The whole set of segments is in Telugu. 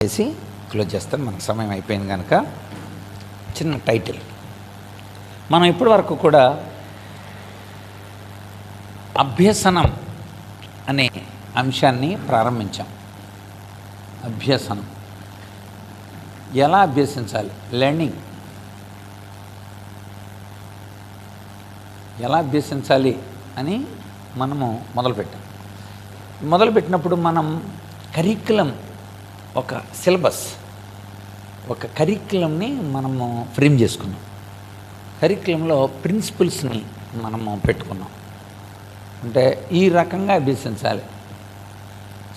చేసి క్లోజ్ చేస్తాను. మనకు సమయం అయిపోయింది కనుక చిన్న టైటిల్. మనం ఇప్పటి వరకు కూడా అభ్యసనం అనే అంశాన్ని ప్రారంభించాం. అభ్యసనం ఎలా అభ్యసించాలి, లెర్నింగ్ ఎలా అభ్యసించాలి అని మనము మొదలుపెట్టాం. మొదలుపెట్టినప్పుడు మనం కరిక్యులం, ఒక సిలబస్, ఒక కరిక్యులంని మనము ఫ్రేమ్ చేసుకున్నాం. కరిక్యులంలో ప్రిన్సిపల్స్ని మనము పెట్టుకున్నాం. అంటే ఈ రకంగా అభ్యసించాలి.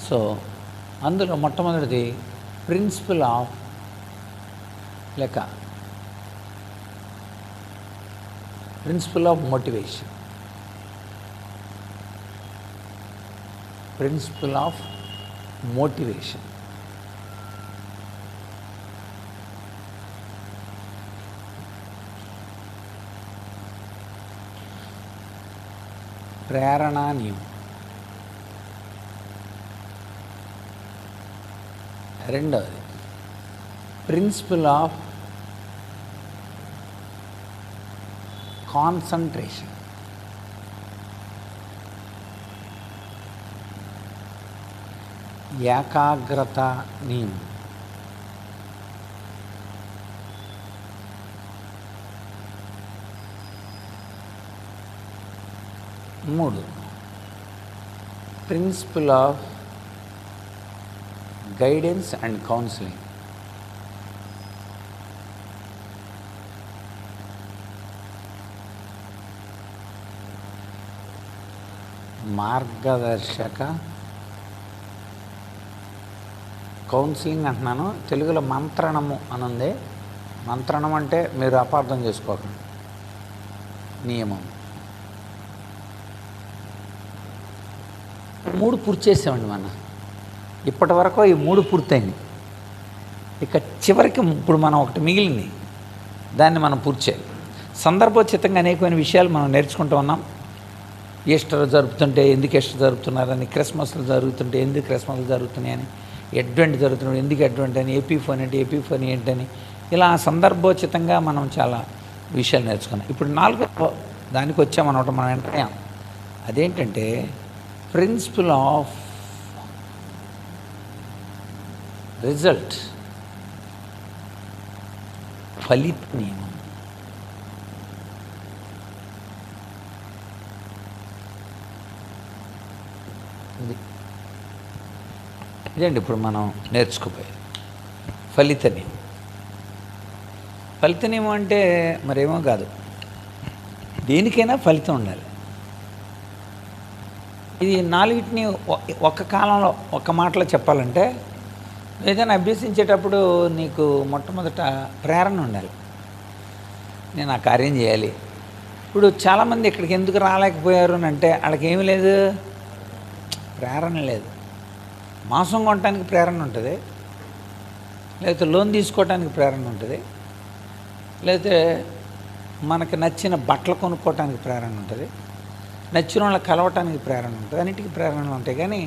సో అందులో మొట్టమొదటిది principle of motivation. Principle of motivation. ప్రేరణా నియమం. రెండవది ప్రిన్సిపల్ ఆఫ్ కాన్సంట్రేషన్. ఏకాగ్రత నియమం. మూడు principle of guidance and counselling. మార్గదర్శక కౌన్సిలింగ్ అంటున్నాను, తెలుగులో మంత్రణము అని ఉంది. మంత్రణం అంటే మీరు అపార్థం చేసుకోకండి. నియమం. మూడు పూర్తి చేసామండి మనం. ఇప్పటి వరకు ఈ మూడు పూర్తయింది. ఇక చివరికి ఇప్పుడు మనం ఒకటి మిగిలింది, దాన్ని మనం పూర్తి చేయాలి. సందర్భోచితంగా అనేకమైన విషయాలు మనం నేర్చుకుంటూ ఉన్నాం. ఈస్టర్ జరుపుతుంటే ఎందుకు ఈస్టర్ జరుపుతున్నారని, క్రిస్మస్లు జరుగుతుంటే ఎందుకు క్రిస్మస్లు జరుగుతున్నాయని, అడ్వెంట్ జరుగుతున్నాడు ఎందుకు అడ్వెంట్ అని, ఎపిఫోన్ అంటే ఎపిఫోన్ ఏంటని, ఇలా సందర్భోచితంగా మనం చాలా విషయాలు నేర్చుకున్నాం. ఇప్పుడు నాలుగో దానికి వచ్చామన్నమాట. మనం ఎంటర్. అదేంటంటే ప్రిన్సిపల్ ఆఫ్ రిజల్ట్, ఫలిత నియమం. ఇదండి ఇప్పుడు మనం నేర్చుకోపోయాం ఫలిత నియమం. ఫలిత నియమం అంటే మరేమో కాదు, దేనికైనా ఫలితం ఉండాలి. ఇది నాలుగిటిని ఒక కాలంలో ఒక మాటలో చెప్పాలంటే, ఏదైనా అభ్యసించేటప్పుడు నీకు మొట్టమొదట ప్రేరణ ఉండాలి. నేను ఆ కార్యం చేయాలి. ఇప్పుడు చాలామంది ఇక్కడికి ఎందుకు రాలేకపోయారు అని అంటే, వాళ్ళకి ఏమీ లేదు, ప్రేరణ లేదు. మాంసం కొనడానికి ప్రేరణ ఉంటుంది, లేకపోతే లోన్ తీసుకోవడానికి ప్రేరణ ఉంటుంది, లేకపోతే మనకు నచ్చిన బట్టలు కొనుక్కోవటానికి ప్రేరణ ఉంటుంది, నచ్చిన వాళ్ళకి కలవటానికి ప్రేరణ ఉంటుంది, అన్నిటికీ ప్రేరణలు ఉంటాయి. కానీ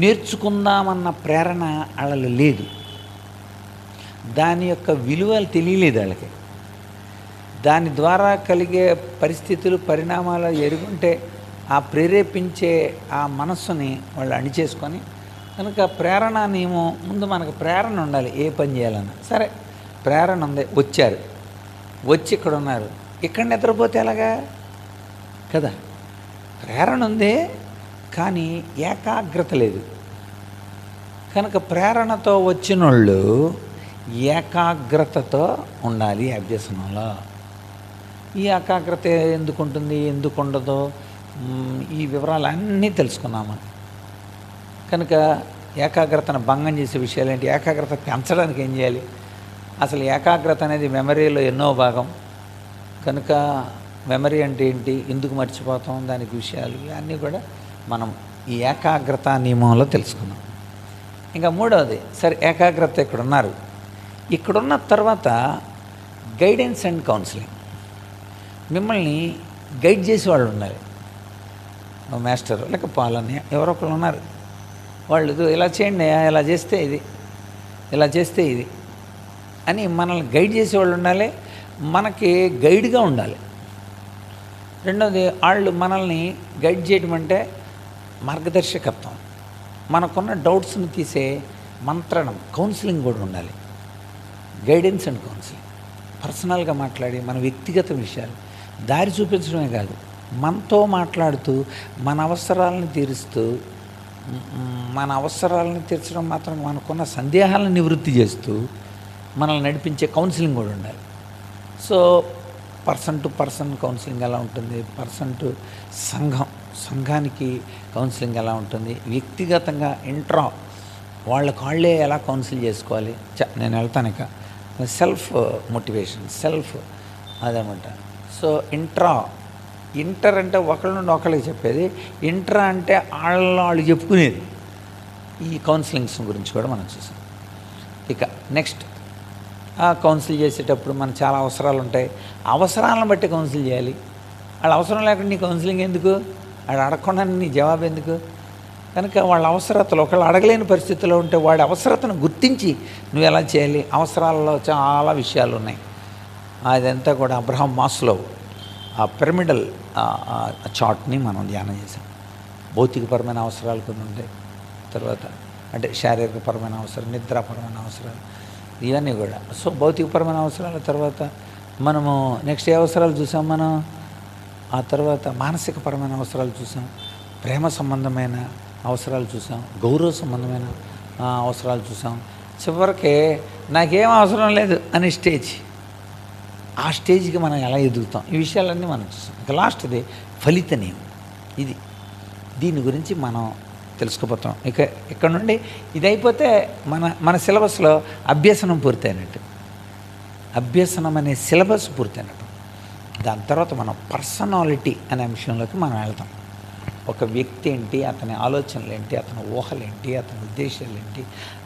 నేర్చుకుందామన్న ప్రేరణ వాళ్ళలో లేదు. దాని యొక్క విలువలు తెలియలేదు వాళ్ళకి. దాని ద్వారా కలిగే పరిస్థితులు, పరిణామాలు ఎరుగుంటే ఆ ప్రేరేపించే ఆ మనస్సుని వాళ్ళు అణిచేసుకొని, కనుక ప్రేరణ నియమం ముందు మనకు ప్రేరణ ఉండాలి. ఏ పని చేయాలన్నా సరే, ప్రేరణ ఉంది, వచ్చారు, వచ్చి ఇక్కడ ఉన్నారు, ఇక్కడ నిద్రపోతే ఎలాగా కదా. ప్రేరణ ఉంది కానీ ఏకాగ్రత లేదు. కనుక ప్రేరణతో వచ్చిన వాళ్ళు ఏకాగ్రతతో ఉండాలి అభ్యసనంలో. ఈ ఏకాగ్రత ఎందుకు ఉంటుంది, ఎందుకు ఉండదో, ఈ వివరాలు అన్నీ తెలుసుకున్నాము. కనుక ఏకాగ్రతను భంగం చేసే విషయాలు ఏంటి, ఏకాగ్రత పెంచడానికి ఏం చేయాలి, అసలు ఏకాగ్రత అనేది మెమరీలో ఎన్నో భాగం. కనుక మెమరీ అంటే ఏంటి, ఎందుకు మర్చిపోతాం, దానికి విషయాలు అన్నీ కూడా మనం ఈ ఏకాగ్రత నియమంలో తెలుసుకున్నాం. ఇంకా మూడవది, సరే ఏకాగ్రత ఇక్కడున్నారు, ఇక్కడున్న తర్వాత గైడెన్స్ అండ్ కౌన్సిలింగ్. మిమ్మల్ని గైడ్ చేసేవాళ్ళు ఉండాలి. మాస్టర్ లేక పాలన్నయ్య ఎవరో ఒకళ్ళు ఉన్నారు, వాళ్ళు ఇలా చేయండి, ఇలా చేస్తే ఇది ఇలా చేస్తే ఇది అని మనల్ని గైడ్ చేసేవాళ్ళు ఉండాలి, మనకి గైడ్గా ఉండాలి. రెండోది వాళ్ళు మనల్ని గైడ్ చేయడం అంటే మార్గదర్శకత్వం, మనకున్న డౌట్స్ని తీసే మంత్రణం, కౌన్సిలింగ్ కూడా ఉండాలి. గైడెన్స్ అండ్ కౌన్సిలింగ్, పర్సనల్గా మాట్లాడి మన వ్యక్తిగత విషయాలు దారి చూపించడమే కాదు, మనతో మాట్లాడుతూ మన అవసరాలను తీరుస్తూ, మన అవసరాలను తీర్చడం మాత్రం మనకున్న సందేహాలను నివృత్తి చేస్తూ మనల్ని నడిపించే కౌన్సిలింగ్ కూడా ఉండాలి. So person to person counselling ఎలా ఉంటుంది, పర్సన్ టు సంఘానికి కౌన్సిలింగ్ ఎలా ఉంటుంది, వ్యక్తిగతంగా ఇంట్రా వాళ్ళే ఎలా కౌన్సిల్ చేసుకోవాలి. నేను వెళ్తాను ఇక సెల్ఫ్ మోటివేషన్, సెల్ఫ్ అదనమాట. సో ఇంటర్ అంటే ఒకళ్ళ నుండి ఒకళ్ళకి చెప్పేది, ఇంట్రా అంటే వాళ్ళు చెప్పుకునేది. ఈ కౌన్సిలింగ్స్ గురించి కూడా మనం చూసాం. ఇక నెక్స్ట్ కౌన్సిల్ చేసేటప్పుడు మనకు చాలా అవసరాలు ఉంటాయి, అవసరాలను బట్టి కౌన్సిల్ చేయాలి. వాళ్ళ అవసరం లేకుండా నీ కౌన్సిలింగ్ ఎందుకు, వాడు అడగకుండా నీ జవాబు ఎందుకు? కనుక వాళ్ళ అవసరతలు ఒకళ్ళు అడగలేని పరిస్థితిలో ఉంటే వాడి అవసరతను గుర్తించి నువ్వు ఎలా చేయాలి. అవసరాలలో చాలా విషయాలు ఉన్నాయి. అదంతా కూడా అబ్రహాం మాస్లో ఆ పిరమిడల్ చార్ట్ని మనం ధ్యానం చేసాం. భౌతికపరమైన అవసరాలు కొన్ని ఉంటాయి, తర్వాత అంటే శారీరకపరమైన అవసరం, నిద్రాపరమైన అవసరాలు, ఇవన్నీ కూడా. సో భౌతికపరమైన అవసరాల తర్వాత మనము నెక్స్ట్ ఏ అవసరాలు చూసాం మనం, ఆ తర్వాత మానసికపరమైన అవసరాలు చూసాం, ప్రేమ సంబంధమైన అవసరాలు చూసాం, గౌరవ సంబంధమైన అవసరాలు చూసాం. చివరికి నాకేం అవసరం లేదు అనే స్టేజ్, ఆ స్టేజ్కి మనం ఎలా ఎదుగుతాం, ఈ విషయాలన్నీ మనం చూసాం. ఇక లాస్ట్ది ఫలిత నియమం. దీని గురించి మనం తెలుసుకుపోతాం. ఇక ఇక్కడ నుండి ఇది అయిపోతే మన సిలబస్లో అభ్యసనం పూర్తయినట్టు, అభ్యసనం అనే సిలబస్ పూర్తయినట్టు. దాని తర్వాత మనం పర్సనాలిటీ అనే అంశంలోకి మనం వెళ్తాం. ఒక వ్యక్తి ఏంటి, అతని ఆలోచనలు ఏంటి, అతని ఊహలు ఏంటి, అతని ఉద్దేశాలు ఏంటి,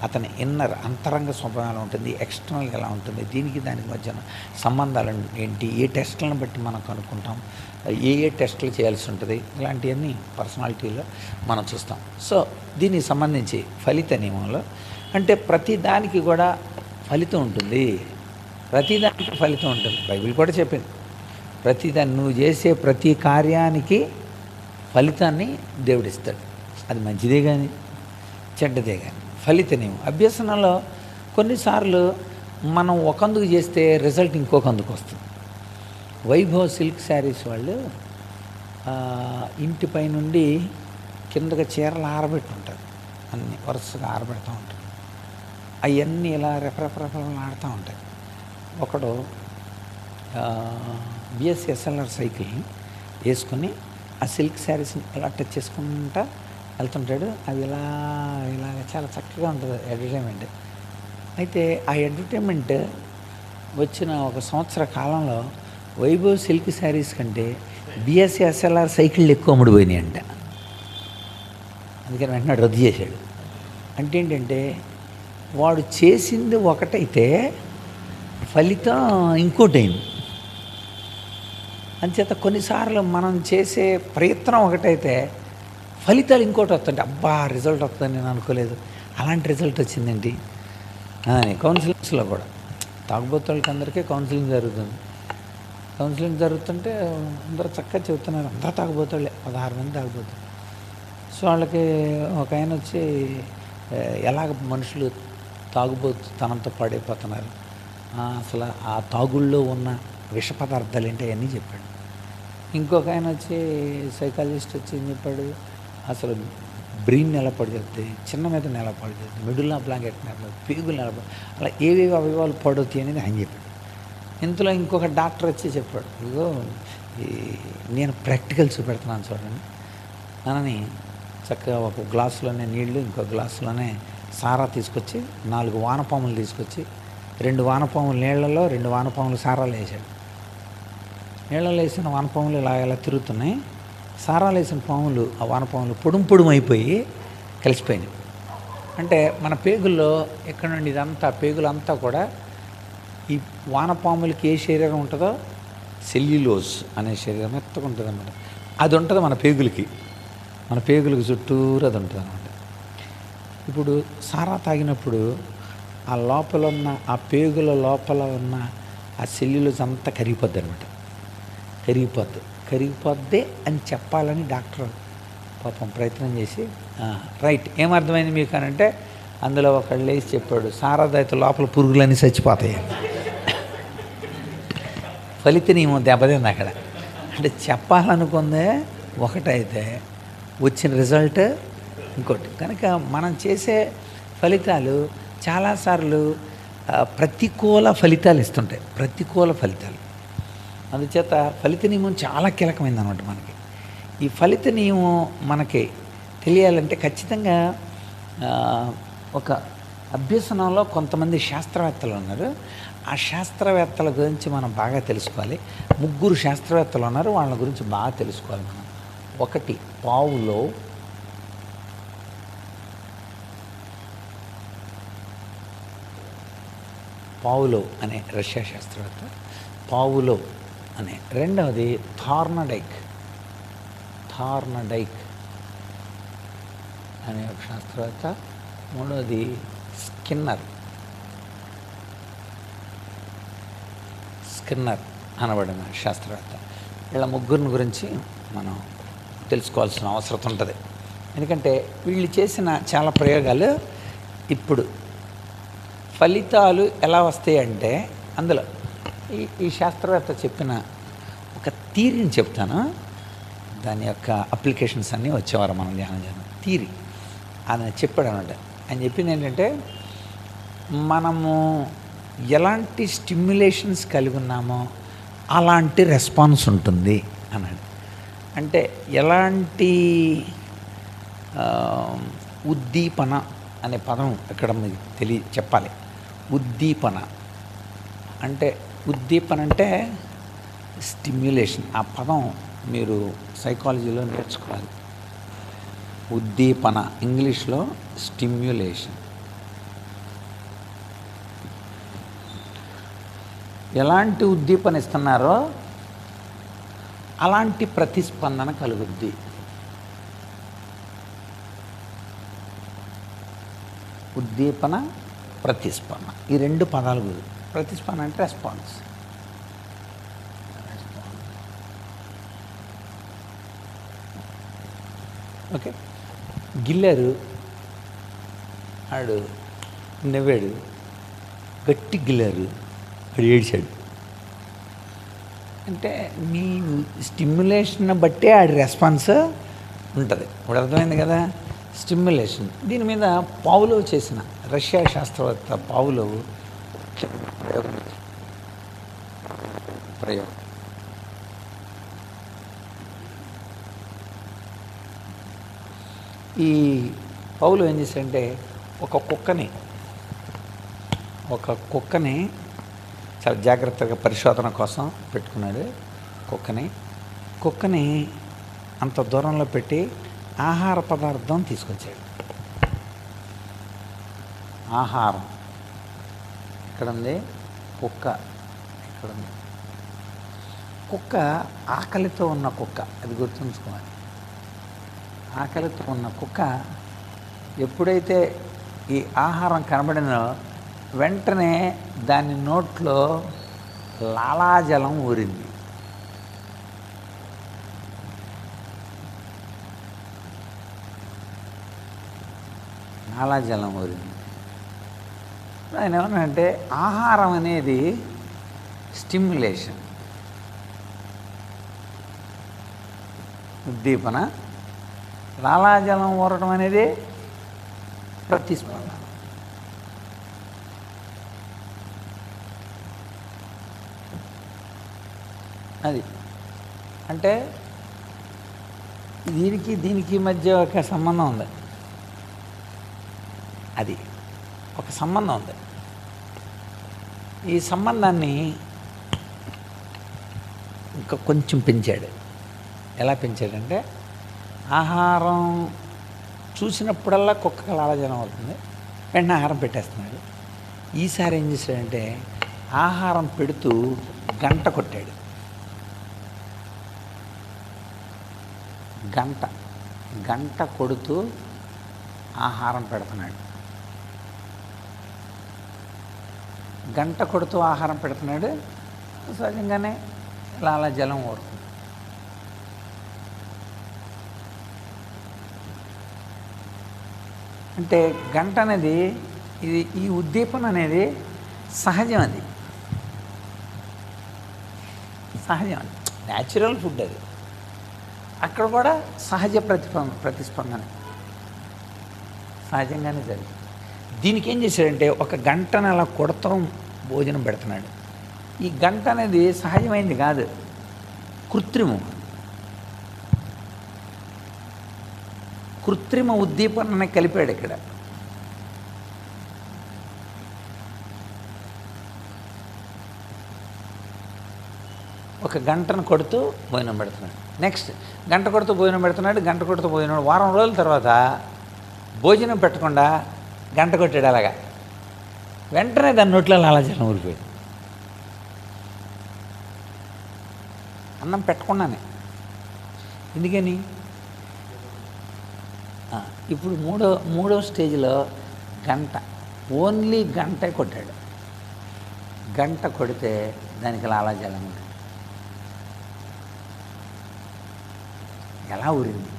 అతని ఇన్నర్ అంతరంగ స్వభావం ఎలా ఉంటుంది, ఎక్స్టర్నల్గా ఎలా ఉంటుంది, దానికి మధ్యన సంబంధాలు ఏంటి, ఏ టెస్టులను బట్టి మనం కనుక్కుంటాం, ఏ టెస్టులు చేయాల్సి ఉంటుంది, ఇలాంటివన్నీ పర్సనాలిటీలో మనం చూస్తాం. సో దీనికి సంబంధించి ఫలిత నియమంలో అంటే ప్రతి దానికి కూడా ఫలితం ఉంటుంది, ప్రతిదానికి ఫలితం ఉంటుంది. బైబిల్ కూడా చెప్పింది, ప్రతిదాన్ని నువ్వు చేసే ప్రతి కార్యానికి ఫలితాన్ని దేవుడిస్తాడు. అది మంచిదే కానీ చెడ్డదే కానీ. ఫలిత నియమం అభ్యసనలో కొన్నిసార్లు మనం ఒకందుకు చేస్తే రిజల్ట్ ఇంకొకందుకు వస్తుంది. వైభవ్ సిల్క్ శారీస్ వాళ్ళు ఇంటిపై నుండి కిందకి చీరలు ఆరబెట్టుంటారు, అన్నీ వరుసగా ఆరబెడతా ఉంటారు. అవన్నీ ఇలా రెఫరెఫరెఫరెలు ఆడుతూ ఉంటాయి. ఒకడు బిఎస్ఎస్ఎల్ఆర్ సైకిల్ వేసుకొని ఆ సిల్క్ శారీస్ని ఇలా టచ్ చేసుకుంటా వెళ్తుంటాడు. అది ఇలాగ చాలా చక్కగా ఉంటుంది అడ్వర్టైజ్మెంట్. అయితే ఆ అడ్వర్టైజ్మెంట్ వచ్చిన ఒక సంవత్సర కాలంలో వైభవ్ సిల్క్ శారీస్ కంటే బిఎస్ఎస్ఎల్ఆర్ సైకిళ్ళు ఎక్కువ అమ్ముడుపోయినాయి అంట. అందుకని వెంటనే రద్దు చేశాడు. అంటే ఏంటంటే వాడు చేసింది ఒకటైతే ఫలితం ఇంకోటి అయింది. అంచేత కొన్నిసార్లు మనం చేసే ప్రయత్నం ఒకటైతే ఫలితాలు ఇంకోటి వస్తుంటే అబ్బా రిజల్ట్ వస్తుందని నేను అనుకోలేదు, అలాంటి రిజల్ట్ వచ్చిందేంటి అని. కౌన్సిలింగ్స్లో కూడా తాగుబోతులకి అందరికీ కౌన్సిలింగ్ జరుగుతుంది. కౌన్సిలింగ్ జరుగుతుంటే అందరూ చక్కగా చెబుతున్నారు, అందరూ తాగుబోతులే, 16 మంది తాగుబోతులు. సో వాళ్ళకి ఒక ఆయన వచ్చి ఎలాగ మనుషులు తాగుబోతుతనంతో పడైపోతున్నారు, అసలు ఆ తాగుల్లో ఉన్న విష పదార్థాలు ఏంటి అవన్నీ చెప్పాడు. ఇంకొక ఆయన వచ్చి సైకాలజిస్ట్ వచ్చి ఏం చెప్పాడు, అసలు బ్రెయిన్ ఎలా పడి చేస్తుంది, చిన్న మీద ఎలా పడి చేస్తుంది, మిడిల్లో బ్లాంకెట్ నెల పేగులు నిలబడి అలా ఏవేవి అవయవాలు పడవుతాయి అనేది ఆయన చెప్పాడు. ఇంతలో ఇంకొక డాక్టర్ వచ్చి చెప్పాడు, ఇదిగో నేను ప్రాక్టికల్ చూపెడుతున్నాను చూడండి అని. చక్కగా ఒక గ్లాసులోనే నీళ్లు, ఇంకో గ్లాసులోనే సారా తీసుకొచ్చి 4 వానపాములు తీసుకొచ్చి 2 వానపాములు నీళ్లలో 2 వానపాములు సారాలు వేసాడు. నీళ్ళలో వేసిన వానపాములు ఇలా తిరుగుతున్నాయి, సారాలు వేసిన పాములు ఆ వానపాములు పొడుం అయిపోయి కలిసిపోయినాయి. అంటే మన పేగుల్లో ఎక్కడ నుండి ఇదంతా పేగులంతా కూడా ఈ వానపాములకి ఏ శరీరం ఉంటుందో సెల్యులోజ్ అనే శరీరం మెత్తగా ఉంటుంది అన్నమాట. అది ఉంటుంది మన పేగులకి చుట్టూరు అది ఉంటుంది అన్నమాట. ఇప్పుడు సారా తాగినప్పుడు ఆ లోపల ఉన్న ఆ పేగుల లోపల ఉన్న ఆ సెల్యులోస్ అంతా కరిగిపోద్ది అనమాట. కరిగిపోద్ది అని చెప్పాలని డాక్టర్ పాపం ప్రయత్నం చేసి రైట్ ఏమర్థమైంది మీకు అని అంటే, అందులో ఒకళ్ళు లేచి చెప్పాడు, సారదైతే లోపల పురుగులన్నీ చచ్చిపోతాయి. ఫలిత నియమం దెబ్బతింది అక్కడ. అంటే చెప్పాలనుకుందే ఒకటైతే వచ్చిన రిజల్ట్ ఇంకోటి. కనుక మనం చేసే ఫలితాలు చాలాసార్లు ప్రతికూల ఫలితాలు ఇస్తుంటాయి, ప్రతికూల ఫలితాలు. అందుచేత ఫలిత నియమం చాలా కీలకమైంది అనమాట మనకి. ఈ ఫలిత నియమం మనకి తెలియాలంటే ఖచ్చితంగా ఒక అభ్యసనంలో కొంతమంది శాస్త్రవేత్తలు ఉన్నారు. ఆ శాస్త్రవేత్తల గురించి మనం బాగా తెలుసుకోవాలి. 3 శాస్త్రవేత్తలు ఉన్నారు, వాళ్ళ గురించి బాగా తెలుసుకోవాలి మనం. ఒకటి పావులోవ్ అనే రష్యా శాస్త్రవేత్త, పావులోవ్ అనే. రెండవది థార్నడైక్ అనే ఒక శాస్త్రవేత్త. మూడవది స్కిన్నర్ అనబడిన శాస్త్రవేత్త. వీళ్ళ 3 గురించి మనం తెలుసుకోవాల్సిన అవసరం ఉంటుంది. ఎందుకంటే వీళ్ళు చేసిన చాలా ప్రయోగాలు ఇప్పుడు ఫలితాలు ఎలా వస్తాయంటే, అందులో ఈ శాస్త్రవేత్త చెప్పిన ఒక థీరీని చెప్తాను. దాని యొక్క అప్లికేషన్స్ అన్నీ వచ్చేవారు మనం ధ్యానం చేయాలి. థీరీ ఆయన చెప్పాడు అనమాట. ఆయన చెప్పింది ఏంటంటే, మనము ఎలాంటి స్టిమ్యులేషన్స్ కలిగి ఉన్నామో అలాంటి రెస్పాన్స్ ఉంటుంది అన్నాడు. అంటే ఎలాంటి ఉద్దీపన అనే పదం ఇక్కడ మీకు చెప్పాలి. ఉద్దీపన అంటే స్టిమ్యులేషన్. ఆ పదం మీరు సైకాలజీలో నేర్చుకోవాలి. ఉద్దీపన, ఇంగ్లీష్లో స్టిమ్యులేషన్. ఎలాంటి ఉద్దీపన ఇస్తున్నారో అలాంటి ప్రతిస్పందన కలుగుద్ది. ఉద్దీపన, ప్రతిస్పందన, ఈ 2 పదాలు. ప్రతిస్పందన అంటే రెస్పాన్స్. ఓకే. గిల్లారు, ఆడు నవ్వాడు, గట్టి గిల్లారు, ఆడు ఏడ్చాడు. అంటే మీ స్టిమ్యులేషన్ బట్టే ఆడి రెస్పాన్స్ ఉంటుంది. ఇప్పుడు అర్థమైంది కదా, స్టిమ్యులేషన్. దీని మీద పావులోవ్ చేసిన, రష్యా శాస్త్రవేత్త పావులోవ్ ప్రయోగం. ఈ పావులోవ్ ఏం చేశాడంటే, ఒక కుక్కని చాలా జాగ్రత్తగా పరిశోధన కోసం పెట్టుకున్నాడు. కుక్కని అంత దూరంలో పెట్టి ఆహార పదార్థం తీసుకొచ్చాడు. ఆహారం ఎక్కడుంది? కుక్క ఎక్కడుంది? కుక్క ఆకలితో ఉన్న కుక్క, అది గుర్తుంచుకోవాలి. ఆకలితో ఉన్న కుక్క ఎప్పుడైతే ఈ ఆహారం కనబడినో వెంటనే దాని నోట్లో లాలాజలం ఊరింది. లాలాజలం ఊరింది. ఆయన ఏమన్నాడంటే, ఆహారం అనేది స్టిమ్యులేషన్, ఉద్దీపన. లాలాజలం ఊరటం అనేది ప్రతిస్పందన. అది అంటే దీనికి మధ్య ఒక సంబంధం ఉంది. అది ఒక సంబంధం ఉంది. ఈ సంబంధాన్ని ఇంకా కొంచెం పెంచాడు. ఎలా పెంచాడంటే, ఆహారం చూసినప్పుడల్లా కుక్కకి లాలాజలం అవుతుంది, వెంటనే ఆహారం పెట్టేస్తున్నాడు. ఈసారి ఏం చేశాడంటే, ఆహారం పెడుతూ గంట కొట్టాడు. గంట కొడుతూ ఆహారం పెడుతున్నాడు. గంట కొడుతూ ఆహారం పెడుతున్నాడు, సహజంగానే లాలాజలం ఊరుతుంది. అంటే గంట అనేది ఈ ఉద్దీపన అనేది సహజం, అది సహజం, అది న్యాచురల్ ఫుడ్. అది అక్కడ కూడా సహజ ప్రతిస్పందన సహజంగానే జరిగింది. దీనికి ఏం చేశాడంటే ఒక గంటను అలా కొడతాం భోజనం పెడుతున్నాడు. ఈ గంట అనేది సహజమైంది కాదు, కృత్రిమ ఉద్దీపనని కలిపాడు ఇక్కడ. ఒక గంటను కొడుతూ భోజనం పెడుతున్నాడు. నెక్స్ట్ గంట కొడుతూ భోజనం పెడుతున్నాడు, గంట కొడుతూ భోజనం. వారం రోజుల తర్వాత భోజనం పెట్టకుండా గంట కొట్టాడు. అలాగా వెంటనే దాని నోట్లో లాలాజలం ఊరిపోయాడు. అన్నం పెట్టకుండానే. ఎందుకని? ఇప్పుడు మూడో స్టేజ్లో గంట, ఓన్లీ గంటే కొట్టాడు. గంట కొడితే దానికి లాలాజలం ఉంది. ఎలా ఊరింది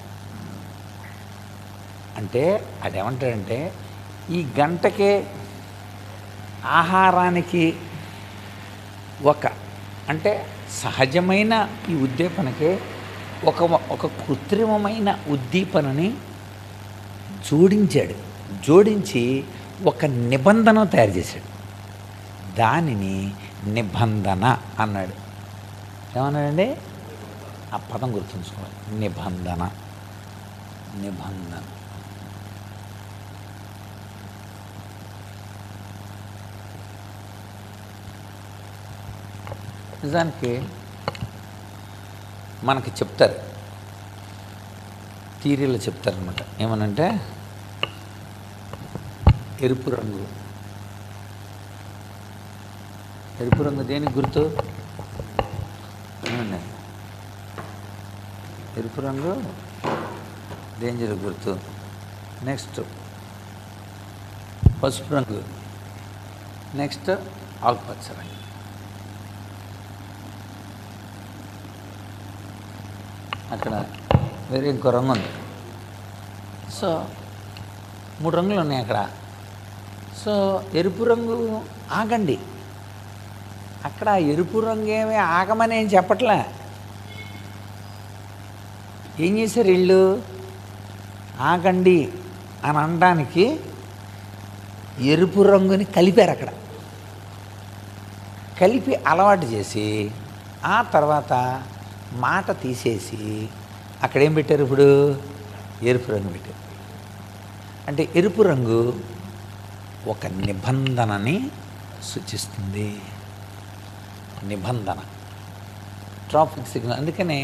అంటే అదేమంటాడంటే ఈ గంటకే ఆహారానికి అంటే సహజమైన ఈ ఉద్దీపనకే ఒక కృత్రిమమైన ఉద్దీపనని జోడించి ఒక నిబంధన తయారు చేశాడు. దానిని నిబంధన అన్నాడు. ఏమన్నాడండి? ఆ పదం గుర్తుంచుకోవాలి. నిబంధన. నిజానికి మనకి చెప్తారు, థియరీలో చెప్తారనమాట. ఏమనంటే ఎరుపు రంగు దేనికి గుర్తు? ఎరుపు రంగు డేంజర్ గుర్తు. నెక్స్ట్ పసుపు రంగు, నెక్స్ట్ ఆకుపచ్చ రంగు. అక్కడ వేరే ఇంకో రంగు ఉంది. సో 3 రంగులు ఉన్నాయి అక్కడ. సో ఎరుపు రంగు ఆగండి. అక్కడ ఎరుపు రంగు ఏమీ ఆగమని ఏం చెప్పట్లే. ఏం చేశారు వీళ్ళు? ఆగండి అని అనడానికి ఎరుపు రంగుని కలిపారు. అక్కడ కలిపి అలవాటు చేసి ఆ తర్వాత మాట తీసేసి అక్కడేం పెట్టారు? ఇప్పుడు ఎరుపు రంగు పెట్టారు. అంటే ఎరుపు రంగు ఒక నిబంధనని సూచిస్తుంది. నిబంధన, ట్రాఫిక్ సిగ్నల్. అందుకనే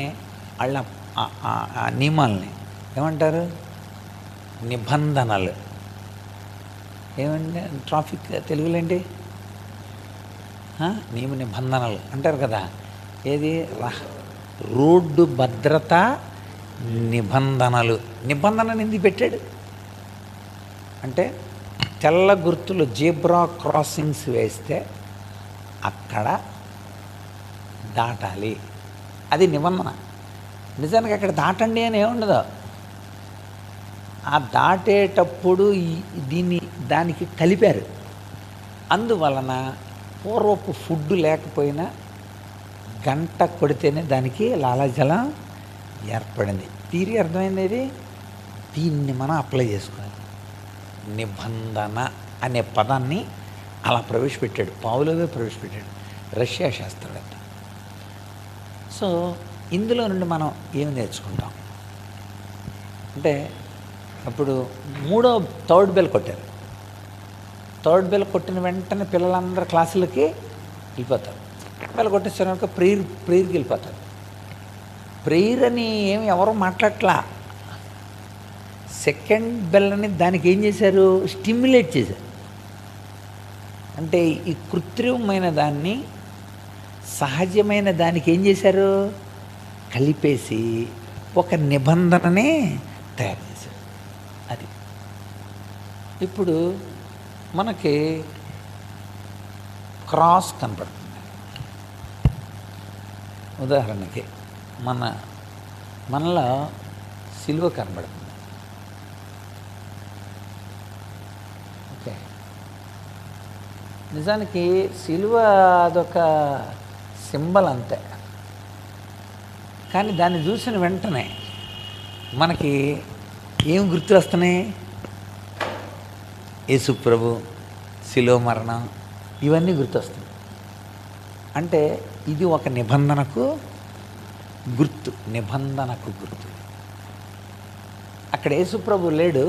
వాళ్ళ ఆ నియమాలని ఏమంటారు? నిబంధనలు. ఏమండి ట్రాఫిక్ తెలుగులో ఏంటి? నియమ నిబంధనలు అంటారు కదా. ఏది? రోడ్డు భద్రత నిబంధనలు. నిబంధనను ఎందుకు పెట్టాడు అంటే తెల్ల గుర్తులు జీబ్రా క్రాసింగ్స్ వేస్తే అక్కడ దాటాలి. అది నిబంధన. నిజానికి అక్కడ దాటండి అని ఏముండదు. ఆ దాటేటప్పుడు దానికి కలిపారు. అందువలన పూర్వపు ఫుడ్ లేకపోయినా గంట కొడితేనే దానికి లాలాజలం ఏర్పడింది. థియరీ అర్థమైంది. దీన్ని మనం అప్లై చేసుకోవాలి. నిబంధన అనే పదాన్ని అలా ప్రవేశపెట్టాడు. పావులోవే ప్రవేశపెట్టాడు, రష్యా శాస్త్రవేత్త. సో ఇందులో నుండి మనం ఏమి నేర్చుకుంటాం అంటే ఇప్పుడు థర్డ్ బెల్ కొట్టారు. థర్డ్ బెల్ కొట్టిన వెంటనే పిల్లలందరూ క్లాసులకి వెళ్ళిపోతారు. బెల్ కొట్టేసాక ప్రేయర్కి వెళ్ళిపోతారు. ప్రేయర్ అని ఏమి ఎవరు మాట్లాడట్లా. సెకండ్ బెల్ అని దానికి ఏం చేశారు? స్టిమ్యులేట్ చేశారు. అంటే ఈ కృత్రిమమైన దాన్ని సహజమైన దానికి ఏం చేశారు? కలిపేసి ఒక నిబంధననే తయారు చేశారు. అది ఇప్పుడు మనకి క్రాస్ కనపడుతుంది. ఉదాహరణకి మనలో సిలువ కనబడుతుంది. ఓకే, నిజానికి సిలువ అదొక సింబల్ అంతే. కానీ దాన్ని చూసిన వెంటనే మనకి ఏం గుర్తు వస్తున్నాయి? యేసు ప్రభు శిలువ మరణం, ఇవన్నీ గుర్తొస్తాయి. అంటే ఇది ఒక నిబంధనకు గుర్తు, నిబంధనకు గుర్తు. అక్కడ యేసు ప్రభు లేడు,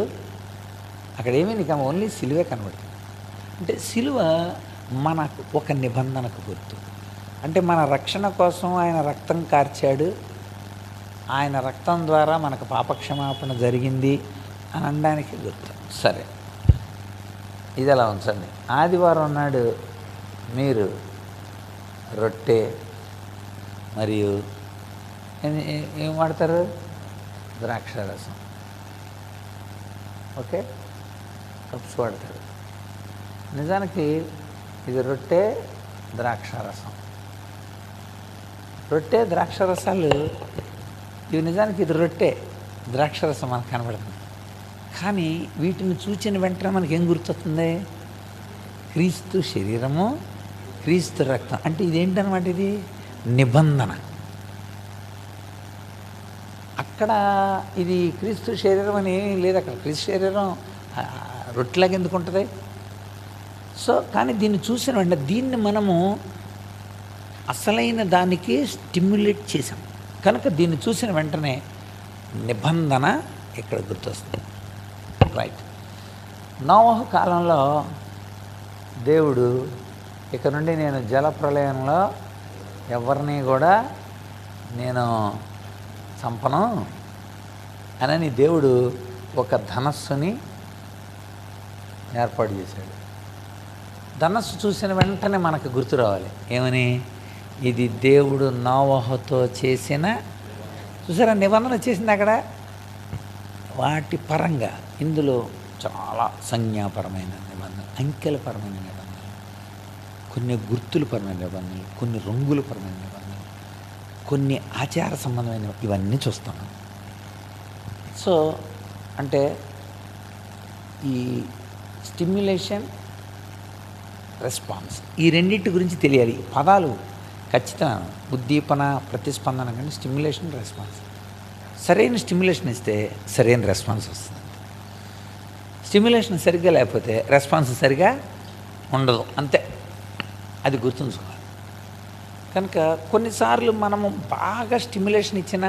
అక్కడ ఏమీ నీకు ఓన్లీ సిలువే కనబడుతుంది. అంటే సిలువ మనకు ఒక నిబంధనకు గుర్తు. అంటే మన రక్షణ కోసం ఆయన రక్తం కార్చాడు, ఆయన రక్తం ద్వారా మనకు పాపక్షమాపణ జరిగింది అని అనడానికి గుర్తు. సరే, ఇది ఎలా ఉంచండి. ఆదివారం నాడు మీరు రొట్టె మరియు ఏం వాడతారు? ద్రాక్షారసం. ఓకే, కప్స్ వాడతారు. నిజానికి ఇది రొట్టె ద్రాక్షారసం. రొట్టె ద్రాక్షారసాలు ఇవి నిజానికి ఇది రొట్టె ద్రాక్షారసం మనకు కనబడుతుంది. కానీ వీటిని చూచిన వెంటనే మనకి ఏం గుర్తొస్తుంది? క్రీస్తు శరీరము, క్రీస్తు రక్తం. అంటే ఇదేంటనమాట? ఇది నిబంధన. అక్కడ ఇది క్రీస్తు శరీరం అని ఏమీ లేదు. అక్కడ క్రీస్తు శరీరం రొట్టెలాగా ఎందుకు ఉంటుంది? సో కానీ దీన్ని చూసిన వెంటనే దీన్ని మనము అసలైన దానికి స్టిమ్యులేట్ చేసాం కనుక దీన్ని చూసిన వెంటనే నిబంధన ఇక్కడ గుర్తొస్తుంది. రైట్. నోవహు కాలంలో దేవుడు ఇక నుండి నేను జలప్రలయంలో ఎవరిని కూడా నేను చంపను అని దేవుడు ఒక ధనస్సుని ఏర్పాటు చేశాడు. ధనస్సు చూసిన వెంటనే మనకు గుర్తు రావాలి ఏమని? ఇది దేవుడు నోవహుతో చేసిన, చూసారా నిబంధన చేసింది అక్కడ. వాటి పరంగా ఇందులో చాలా సంజ్ఞాపరమైన నిబంధనలు, అంకెలపరమైన నిబంధనలు, కొన్ని గుర్తుల పరమైన నిబంధనలు, కొన్ని రంగుల పరమైన నిబంధనలు, కొన్ని ఆచార సంబంధమైన ఇవన్నీ చూస్తున్నాం. సో అంటే ఈ స్టిమ్యులేషన్, రెస్పాన్స్, ఈ రెండింటి గురించి తెలియాలి. పదాలు ఖచ్చితంగా ఉద్దీపన, ప్రతిస్పందన కానీ స్టిమ్యులేషన్, రెస్పాన్స్. సరైన స్టిమ్యులేషన్ ఇస్తే సరైన రెస్పాన్స్ వస్తుంది. స్టిమ్యులేషన్ సరిగ్గా లేకపోతే రెస్పాన్స్ సరిగా ఉండదు, అంతే. అది గుర్తుంచుకోవాలి. కనుక కొన్నిసార్లు మనము బాగా స్టిమ్యులేషన్ ఇచ్చిన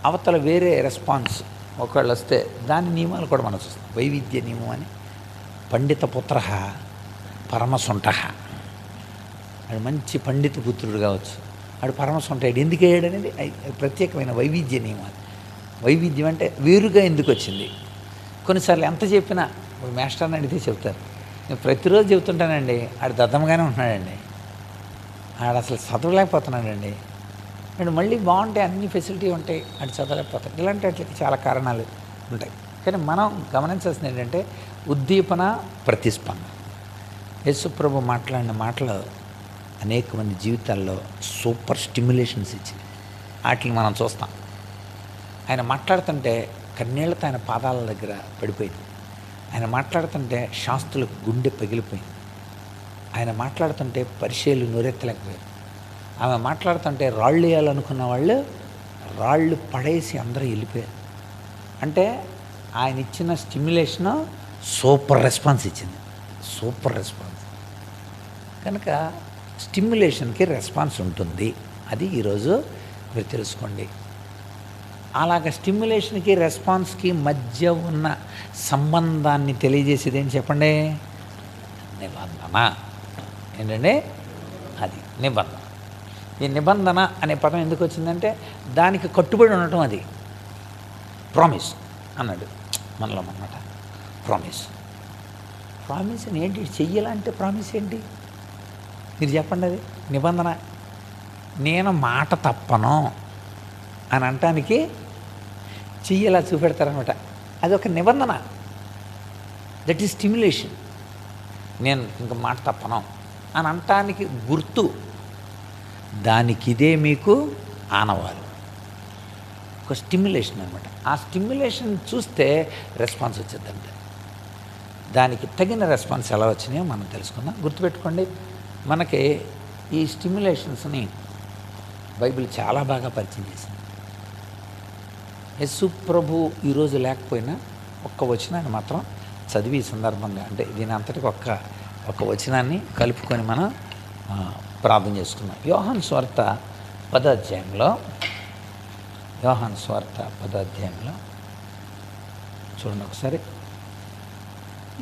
అవతల వేరే రెస్పాన్స్ ఒకవేళ వస్తే దాని నియమాలు కూడా మనం చూస్తాం. వైవిధ్య నియమం అని, పండిత పుత్ర పరమసొంట, ఆడు మంచి పండిత పుత్రుడు కావచ్చు, ఆడు పరమసొంట ఎందుకు అయ్యాడు అనేది ప్రత్యేకమైన వైవిధ్య నియమాలు. వైవిధ్యం అంటే వేరుగా ఎందుకు వచ్చింది. కొన్నిసార్లు ఎంత చెప్పినా ఇప్పుడు మాస్టర్ని అడిగితే చెప్తారు, నేను ప్రతిరోజు చెబుతుంటానండి ఆడు దద్దమ్మగానే ఉంటున్నాడండి, ఆడు అసలు చదవలేకపోతున్నాడండి, అండ్ మళ్ళీ బాగుంటాయి, అన్ని ఫెసిలిటీ ఉంటాయి, ఆడు చదవలేకపోతాడు. ఇలాంటి వాటికి చాలా కారణాలు ఉంటాయి. కానీ మనం గమనించాల్సింది ఏంటంటే ఉద్దీపన, ప్రతిస్పందన. యేసుప్రభు మాట్లాడిన మాటలు అనేక మంది జీవితాల్లో సూపర్ స్టిమ్యులేషన్స్ ఇచ్చింది. వాటిని మనం చూస్తాం. ఆయన మాట్లాడుతుంటే కన్నీళ్లతో ఆయన పాదాల దగ్గర పడిపోయింది. ఆయన మాట్లాడుతుంటే శాస్త్రులకు గుండె పగిలిపోయింది. ఆయన మాట్లాడుతుంటే పరిచయాలు నోరెత్తలేకపోయారు. ఆమె మాట్లాడుతుంటే రాళ్ళు వేయాలనుకున్న వాళ్ళు రాళ్ళు పడేసి అందరూ వెళ్ళిపోయారు. అంటే ఆయన ఇచ్చిన స్టిమ్యులేషను సూపర్ రెస్పాన్స్ ఇచ్చింది, సూపర్ రెస్పాన్స్. కనుక స్టిమ్యులేషన్కి రెస్పాన్స్ ఉంటుంది, అది ఈరోజు మీరు తెలుసుకోండి. అలాగ స్టిమ్యులేషన్కి రెస్పాన్స్కి మధ్య ఉన్న సంబంధాన్ని తెలియజేసేది ఏంటి చెప్పండి? నిబంధన. ఏంటండి అది? నిబంధన. ఈ నిబంధన అనే పదం ఎందుకు వచ్చిందంటే దానికి కట్టుబడి ఉండటం. అది ప్రామిస్ అన్నాడు మనలో అన్నమాట. ప్రామిస్. ప్రామిస్ అని ఏంటి? చెయ్యాలంటే ప్రామిస్ ఏంటి మీరు చెప్పండి? అది నిబంధన. నేను మాట తప్పను అని అనటానికి చెయ్యేలా చూపెడతారనమాట. అది ఒక నిబంధన. That is stimulation. నేను ఇంక మాట తప్పను అని అనటానికి గుర్తు, దానికి ఇదే మీకు ఆనవాలు, ఒక స్టిమ్యులేషన్ అనమాట. ఆ స్టిమ్యులేషన్ చూస్తే రెస్పాన్స్ వచ్చేద్దంటే దానికి తగిన రెస్పాన్స్ ఎలా వచ్చినాయో మనం తెలుసుకుందాం. గుర్తుపెట్టుకోండి, మనకి ఈ స్టిమ్యులేషన్స్ని బైబిల్ చాలా బాగా పరిచయం చేసింది. యేసు ప్రభు ఈరోజు లేకపోయినా ఒక్క వచనాన్ని మాత్రం చదివి ఈ సందర్భంగా, అంటే దీని అంతటికి ఒక్క వచనాన్ని కలుపుకొని మనం ప్రార్థన చేసుకున్నాం. యోహాను సువార్త 10వ అధ్యాయంలో, యోహాను సువార్త 10వ అధ్యాయంలో చూడండి ఒకసారి.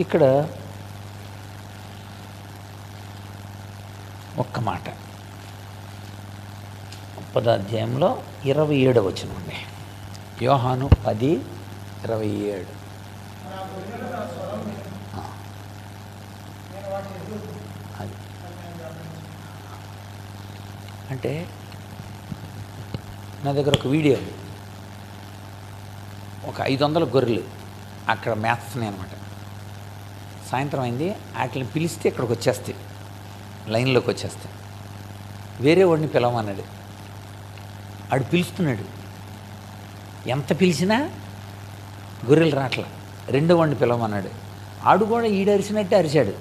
ఇక్కడ ఒక్క మాట, 10వ అధ్యాయంలో 27వ వచనం అండి. యోహాను 10:27. అది అంటే నా దగ్గర ఒక వీడియో ఉంది. ఒక 500 గొర్రెలు అక్కడ మేస్తున్నాయి అనమాట. సాయంత్రం అయింది, వాటిని పిలిస్తే ఇక్కడికి వచ్చేస్తాయి, లైన్లోకి వచ్చేస్తాయి. వేరే వాడిని పిలవమన్నాడు, ఆడు పిలుస్తున్నాడు. ఎంత పిలిచినా గొర్రెలు రాట్లా. రెండో వాడిని పిలవమన్నాడు, ఆడు కూడా ఈడరిచినట్టే అరిచాడు.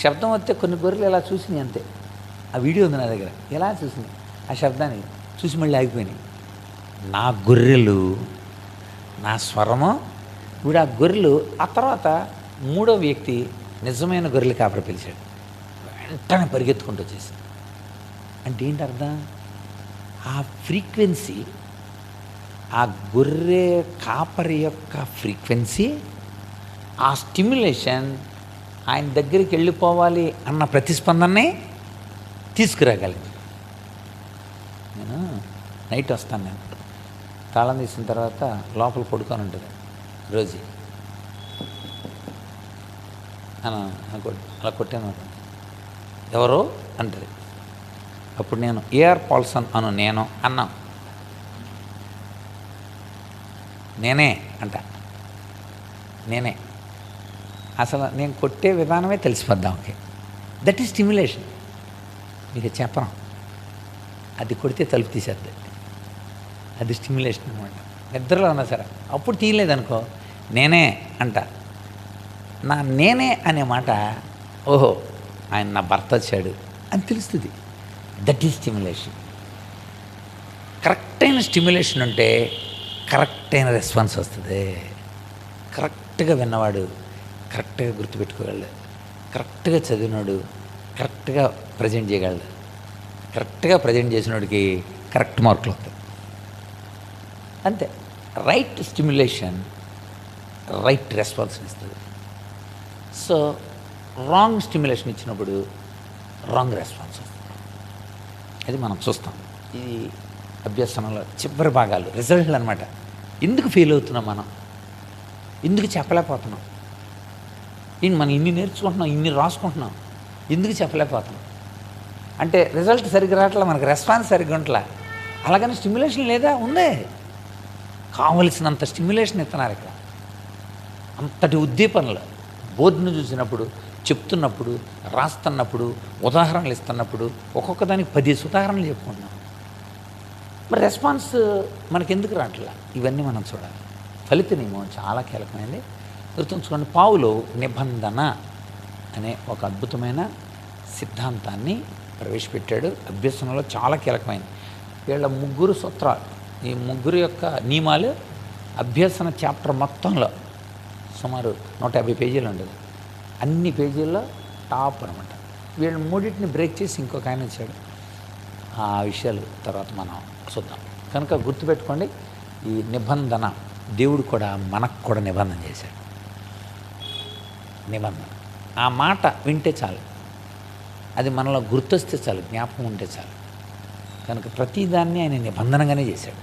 శబ్దం వస్తే కొన్ని గొర్రెలు ఇలా చూసినాయి అంతే. ఆ వీడియో ఉంది నా దగ్గర. ఎలా చూసినాయి ఆ శబ్దాన్ని చూసి మళ్ళీ ఆగిపోయినాయి. నా గొర్రెలు, నా స్వరము. ఇప్పుడు ఆ గొర్రెలు, ఆ తర్వాత మూడో వ్యక్తి నిజమైన గొర్రెలు కాపరి పిలిచాడు. వెంటనే పరిగెత్తుకుంటూ వచ్చేసి, అంటే ఏంటి అర్థం? ఆ ఫ్రీక్వెన్సీ, ఆ గొర్రె కాపరి యొక్క ఫ్రీక్వెన్సీ, ఆ స్టిమ్యులేషన్ ఆయన దగ్గరికి వెళ్ళిపోవాలి అన్న ప్రతిస్పందనని తీసుకురాగలిగింది. నేను నైట్ వస్తాను, నేను తాళం తీసిన తర్వాత లోపల పడుకొని ఉంటుంది రోజు అలా కొట్టాను. ఎవరో అంటది. అప్పుడు నేను ఏఆర్ పాల్సన్ నేను అన్నా, నేనే అంట, నేనే. అసలు నేను కొట్టే విధానమే తెలిసిపోద్దాం. Okay, that is stimulation. మీకు చెప్పను, అది కొడితే తలుపు తీసేద్ది, అది స్టిమ్యులేషన్ అనమాట. నిద్రలో ఉన్నా సరే అప్పుడు తీయలేదనుకో, నేనే అంట. నా నేనే అనే మాట, ఓహో ఆయన నా భర్త వచ్చాడు అని తెలుస్తుంది. That is stimulation. కరెక్ట్ అయిన స్టిమ్యులేషన్ ఉంటే కరెక్ట్ అయిన రెస్పాన్స్ వస్తుంది. కరెక్ట్గా విన్నవాడు కరెక్ట్గా గుర్తుపెట్టుకోగలడు, కరెక్ట్గా చదివినాడు కరెక్ట్గా ప్రజెంట్ చేయగలడు, కరెక్ట్గా ప్రజెంట్ చేసినోడికి కరెక్ట్ మార్కులు వస్తాయి. అంతే. రైట్ స్టిమ్యులేషన్ రైట్ రెస్పాన్స్ని ఇస్తుంది. సో రాంగ్ స్టిమ్యులేషన్ ఇచ్చినప్పుడు రాంగ్ రెస్పాన్స్ వస్తుంది. అది మనం చూస్తాం. ఇది అభ్యసనంలో చివరి భాగాలు, రిజల్ట్లు అనమాట. ఎందుకు ఫెయిల్ అవుతున్నాం మనం, ఎందుకు చెప్పలేకపోతున్నాం, మనం ఇన్ని నేర్చుకుంటున్నాం, ఇన్ని రాసుకుంటున్నాం, ఎందుకు చెప్పలేకపోతున్నాం అంటే రిజల్ట్ సరిగ్గా రావట్లా, మనకు రెస్పాన్స్ సరిగ్గా ఉంటలా. అలాగని స్టిమ్యులేషన్ లేదా, ఉందే. కావలసినంత స్టిమ్యులేషన్ ఇస్తున్నారు ఇక్కడ. అంతటి ఉద్దీపనలు బోర్డును చూసినప్పుడు, చెప్తున్నప్పుడు, రాస్తున్నప్పుడు, ఉదాహరణలు ఇస్తున్నప్పుడు ఒక్కొక్క దానికి 10 ఉదాహరణలు చెప్పుకుంటున్నాం. మరి రెస్పాన్స్ మనకెందుకు రావట్లా? ఇవన్నీ మనం చూడాలి. ఫలిత నియమం చాలా కీలకమైనది. గుర్తుంచుకోండి, పావులు నిబంధన అనే ఒక అద్భుతమైన సిద్ధాంతాన్ని ప్రవేశపెట్టాడు. అభ్యసనంలో చాలా కీలకమైనది. వీళ్ళ 3 సూత్రాలు, ఈ 3 యొక్క నియమాలు అభ్యసన చాప్టర్ మొత్తంలో సుమారు 150 పేజీలు ఉండదు. అన్ని పేజీల్లో టాప్ అనమాట. వీళ్ళు 3టిని బ్రేక్ చేసి ఇంకొక ఆయన వచ్చాడు. ఆ విషయాలు తర్వాత మనం చూద్దాం. కనుక గుర్తుపెట్టుకోండి, ఈ నిబంధన, దేవుడు కూడా మనకు కూడా నిబంధన చేశాడు. నిబంధన, ఆ మాట వింటే చాలు, అది మనలో గుర్తొస్తే చాలు, జ్ఞాపకం ఉంటే చాలు. కనుక ప్రతిదాన్ని ఆయన నిబంధనగానే చేశాడు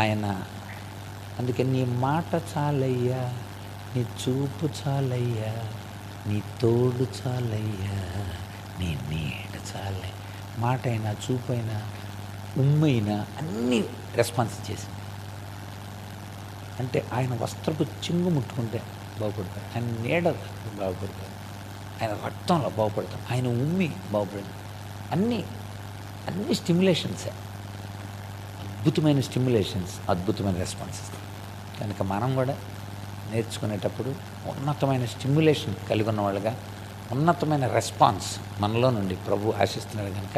ఆయన. అందుకే నీ మాట చాలయ్యా, నీ చూపు చాలయ్యా, నీ తోడు చాలయ్యా, నీ నీడ చాలయ్యా. మాట అయినా, చూపు అయినా, ఉమ్మైనా అన్నీ రెస్పాన్స్ చేసింది. అంటే ఆయన వస్త్రపు చింగు ముట్టుకుంటే బాగుపడతారు, ఆయన నీడ బాగుపడతారు. ఆయన రక్తంలో బాగుపడతాం, ఆయన ఉమ్మి బాగుపడతాం. అన్నీ స్టిమ్యులేషన్సే, అద్భుతమైన స్టిమ్యులేషన్స్, అద్భుతమైన రెస్పాన్సెస్. కనుక మనం కూడా నేర్చుకునేటప్పుడు ఉన్నతమైన స్టిమ్యులేషన్ కలిగి ఉన్న వాళ్ళుగా, ఉన్నతమైన రెస్పాన్స్ మనలో నుండి ప్రభు ఆశిస్తున్నాడు. కనుక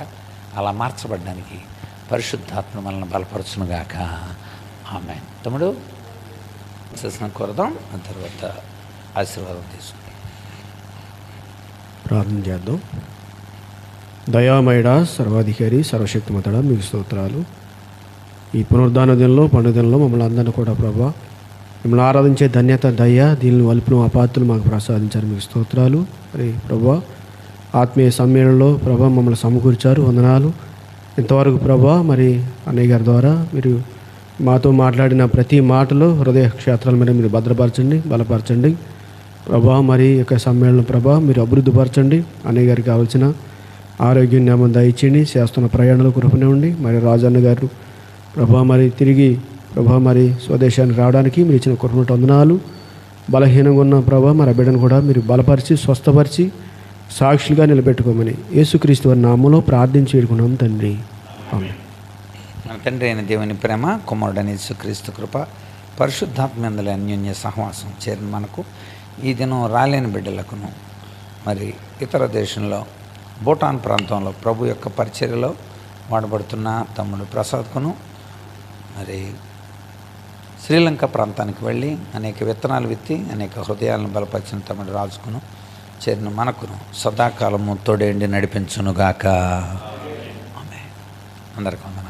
అలా మార్చబడడానికి పరిశుద్ధాత్మ మనల్ని బలపరచునుగాక. ఆమేన్. తమ్ముడు చేసిన కోరదాం, ఆ తర్వాత ఆశీర్వాదం తీసుకుందాం. ప్రార్థన చేద్దాం. దయామయుడా, సర్వాధికారి, సర్వశక్తిమంతుడా, మీకు స్తోత్రాలు. ఈ పునరుద్ధాన దినంలో, పండుగ దినంలో మమ్మల్ని అందరినీ కూడా ప్రభా మిమ్మల్ని ఆరాధించే ధన్యత, దయ, దీనిని వలుపును అపాత్తులు మాకు ప్రసాదించారు. మీకు స్తోత్రాలు. మరి ప్రభా ఆత్మీయ సమ్మేళనంలో ప్రభా మమ్మల్ని సమకూర్చారు, వందనాలు. ఇంతవరకు ప్రభా మరి అన్నయ్య గారి ద్వారా మీరు మాతో మాట్లాడిన ప్రతి మాటలో హృదయ క్షేత్రాల మీద మీరు భద్రపరచండి, బలపరచండి ప్రభా. మరి యొక్క సమ్మేళనం ప్రభా మీరు అభివృద్ధిపరచండి. అన్నయ్య గారికి కావాల్సిన ఆరోగ్యం నియమం దయచేయండి. చేస్తున్న ప్రయాణాలు కృపనివ్వండి. మరి రాజన్న గారు ప్రభా మరి తిరిగి ప్రభా మరి స్వదేశానికి రావడానికి మీరు ఇచ్చిన కృపను వందనాలు. బలహీనంగా ఉన్న ప్రభా మరి బిడ్డను కూడా మీరు బలపరిచి స్వస్థపరిచి సాక్షులుగా నిలబెట్టుకోమని యేసుక్రీస్తు వారి నామములో ప్రార్థించి వేడుకున్నాం తండ్రి. ఆమేన్. మన తండ్రి అయిన దేవుని ప్రేమ, కుమారుడైన యేసుక్రీస్తు కృప, పరిశుద్ధాత్మేందుల అన్యోన్య సహవాసం చేరిన మనకు, ఈ దినం రాలేని బిడ్డలకును, మరి ఇతర దేశంలో భూటాన్ ప్రాంతంలో ప్రభు యొక్క పరిచర్యలో వాడబడుతున్న తమ్ముడు ప్రసాద్కును, మరి శ్రీలంక ప్రాంతానికి వెళ్ళి అనేక విత్తనాలు విత్తి అనేక హృదయాలను బలపరిచిన తమ్ముడు రాజుకును చేరిన మనకును సదాకాలము తోడేండి నడిపించునుగాక. ఆమేన్. అందరికీ వందనాలు.